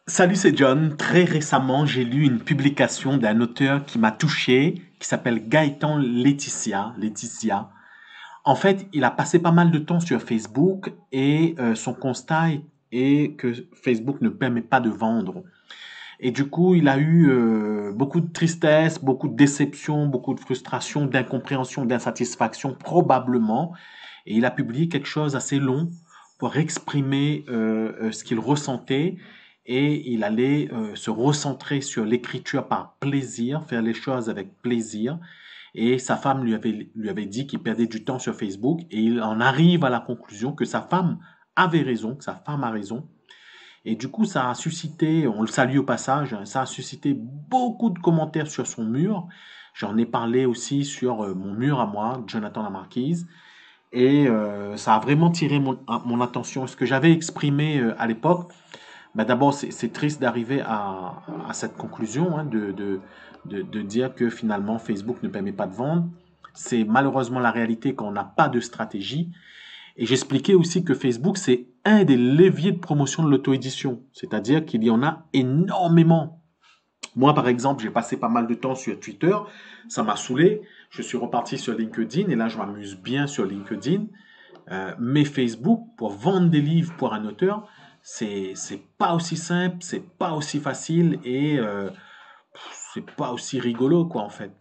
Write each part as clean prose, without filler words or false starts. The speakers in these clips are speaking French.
Salut, c'est John. Très récemment, j'ai lu une publication d'un auteur qui m'a touché, qui s'appelle Gaëtan Laetitia. En fait, il a passé pas mal de temps sur Facebook et son constat est que Facebook ne permet pas de vendre. Et du coup, il a eu beaucoup de tristesse, beaucoup de déception, beaucoup de frustration, d'incompréhension, d'insatisfaction, probablement. Et il a publié quelque chose assez long pour exprimer ce qu'il ressentait. Et il allait se recentrer sur l'écriture par plaisir, faire les choses avec plaisir. Et sa femme lui avait dit qu'il perdait du temps sur Facebook. Et il en arrive à la conclusion que sa femme avait raison, que sa femme a raison. Et du coup, ça a suscité, on le salue au passage, hein, ça a suscité beaucoup de commentaires sur son mur. J'en ai parlé aussi sur mon mur à moi, Jonathan Lamarquise. Et ça a vraiment tiré mon attention. Ce que j'avais exprimé à l'époque, ben d'abord, c'est triste d'arriver à cette conclusion, hein, de dire que finalement Facebook ne permet pas de vendre. C'est malheureusement la réalité quand on n'a pas de stratégie. Et j'expliquais aussi que Facebook, c'est un des leviers de promotion de l'auto-édition. C'est-à-dire qu'il y en a énormément. Moi, par exemple, j'ai passé pas mal de temps sur Twitter. Ça m'a saoulé. Je suis reparti sur LinkedIn et là, je m'amuse bien sur LinkedIn. Mais Facebook, pour vendre des livres pour un auteur, c'est pas aussi simple, c'est pas aussi facile et c'est pas aussi rigolo, quoi, en fait.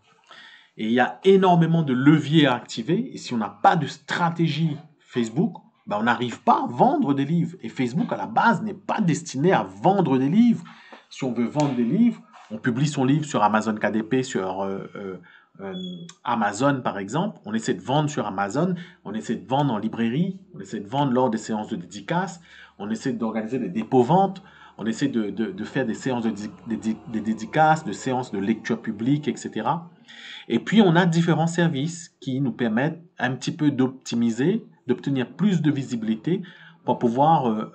Et il y a énormément de leviers à activer. Et si on n'a pas de stratégie Facebook, ben on n'arrive pas à vendre des livres. Et Facebook, à la base, n'est pas destiné à vendre des livres. Si on veut vendre des livres, on publie son livre sur Amazon KDP, sur euh, Amazon, par exemple. On essaie de vendre sur Amazon, on essaie de vendre en librairie, on essaie de vendre lors des séances de dédicaces, on essaie d'organiser des dépôts-ventes, on essaie de faire des séances de dédicaces, de séances de lecture publique, etc. Et puis, on a différents services qui nous permettent un petit peu d'optimiser, d'obtenir plus de visibilité pour pouvoir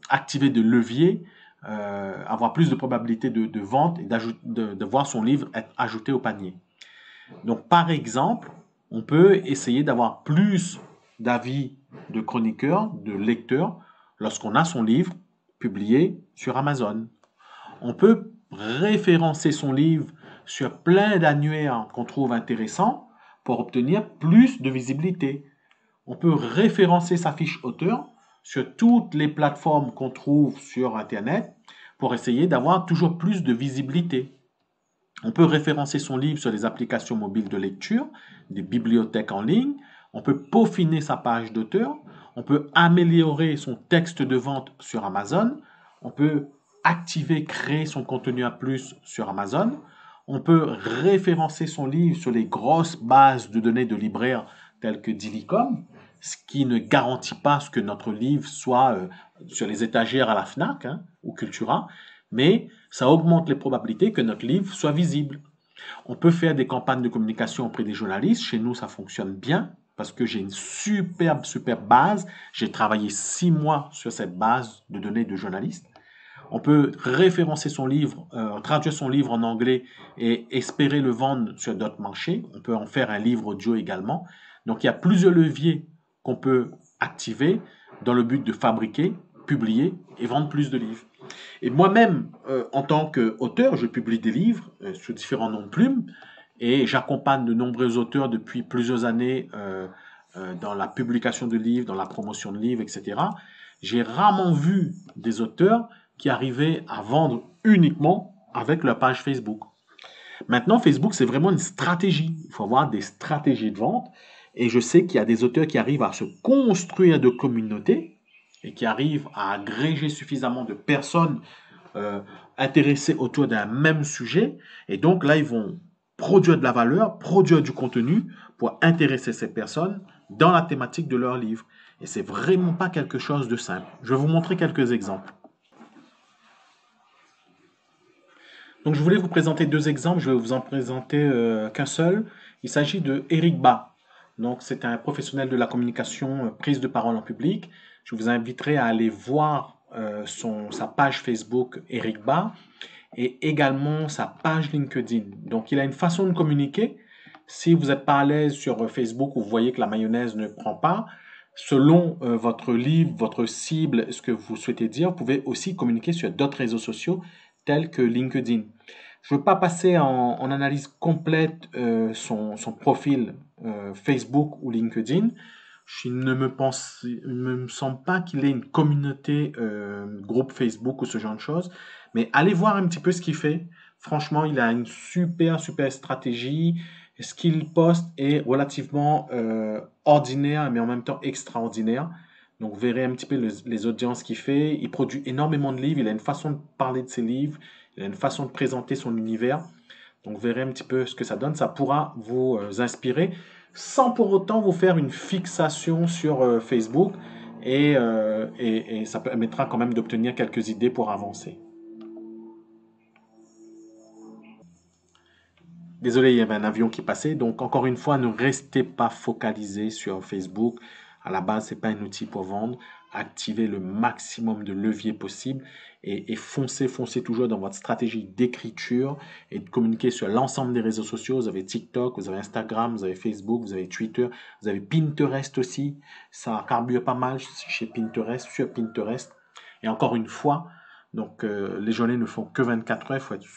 activer de leviers, avoir plus de probabilité de vente et de voir son livre être ajouté au panier. Donc, par exemple, on peut essayer d'avoir plus d'avis de chroniqueurs, de lecteurs, lorsqu'on a son livre publié sur Amazon. On peut référencer son livre sur plein d'annuaires qu'on trouve intéressants pour obtenir plus de visibilité. On peut référencer sa fiche auteur sur toutes les plateformes qu'on trouve sur Internet pour essayer d'avoir toujours plus de visibilité. On peut référencer son livre sur les applications mobiles de lecture, des bibliothèques en ligne. On peut peaufiner sa page d'auteur. On peut améliorer son texte de vente sur Amazon. On peut activer, créer son contenu à plus sur Amazon. On peut référencer son livre sur les grosses bases de données de libraires telles que Dilicom, ce qui ne garantit pas ce que notre livre soit sur les étagères à la FNAC, hein, ou Cultura, mais ça augmente les probabilités que notre livre soit visible. On peut faire des campagnes de communication auprès des journalistes. Chez nous, ça fonctionne bien parce que j'ai une superbe base. J'ai travaillé 6 mois sur cette base de données de journalistes. On peut référencer son livre, traduire son livre en anglais et espérer le vendre sur d'autres marchés. On peut en faire un livre audio également. Donc, il y a plusieurs leviers qu'on peut activer dans le but de fabriquer, publier et vendre plus de livres. Et moi-même, en tant qu'auteur, je publie des livres sous différents noms de plumes et j'accompagne de nombreux auteurs depuis plusieurs années dans la publication de livres, dans la promotion de livres, etc. J'ai rarement vu des auteurs qui arrivaient à vendre uniquement avec leur page Facebook. Maintenant, Facebook, c'est vraiment une stratégie. Il faut avoir des stratégies de vente. Et je sais qu'il y a des auteurs qui arrivent à se construire de communautés et qui arrivent à agréger suffisamment de personnes euh, intéressées autour d'un même sujet. Et donc là, ils vont produire de la valeur, produire du contenu pour intéresser ces personnes dans la thématique de leur livre. Et c'est vraiment pas quelque chose de simple. Je vais vous montrer quelques exemples. Donc je voulais vous présenter deux exemples, je vais vous en présenter qu'un seul. Il s'agit de Eric Ba. Donc c'est un professionnel de la communication, prise de parole en public. Je vous inviterai à aller voir sa page Facebook Eric Ba et également sa page LinkedIn. Donc il a une façon de communiquer. Si vous n'êtes pas à l'aise sur Facebook ou vous voyez que la mayonnaise ne prend pas, Selon votre livre, votre cible, ce que vous souhaitez dire, vous pouvez aussi communiquer sur d'autres réseaux sociaux tels que LinkedIn. Je ne veux pas passer en analyse complète son profil Facebook ou LinkedIn. Il ne me semble pas qu'il ait une communauté, groupe Facebook ou ce genre de choses. Mais allez voir un petit peu ce qu'il fait. Franchement, il a une super stratégie. Ce qu'il poste est relativement ordinaire, mais en même temps extraordinaire. Donc, vous verrez un petit peu les audiences qu'il fait. Il produit énormément de livres. Il a une façon de parler de ses livres. Il a une façon de présenter son univers. Donc, vous verrez un petit peu ce que ça donne. Ça pourra vous inspirer sans pour autant vous faire une fixation sur Facebook. Et ça permettra quand même d'obtenir quelques idées pour avancer. Désolé, il y avait un avion qui passait. Donc, encore une fois, ne restez pas focalisé sur Facebook. À la base, c'est pas un outil pour vendre. Activez le maximum de leviers possible et foncez toujours dans votre stratégie d'écriture et de communiquer sur l'ensemble des réseaux sociaux. Vous avez TikTok, vous avez Instagram, vous avez Facebook, vous avez Twitter, vous avez Pinterest aussi. Ça carbure pas mal chez Pinterest, sur Pinterest. Et encore une fois, donc, les journées ne font que 24 heures. Il faut être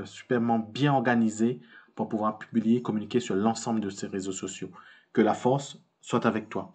superment bien organisé pour pouvoir publier et communiquer sur l'ensemble de ces réseaux sociaux. Que la force soit avec toi.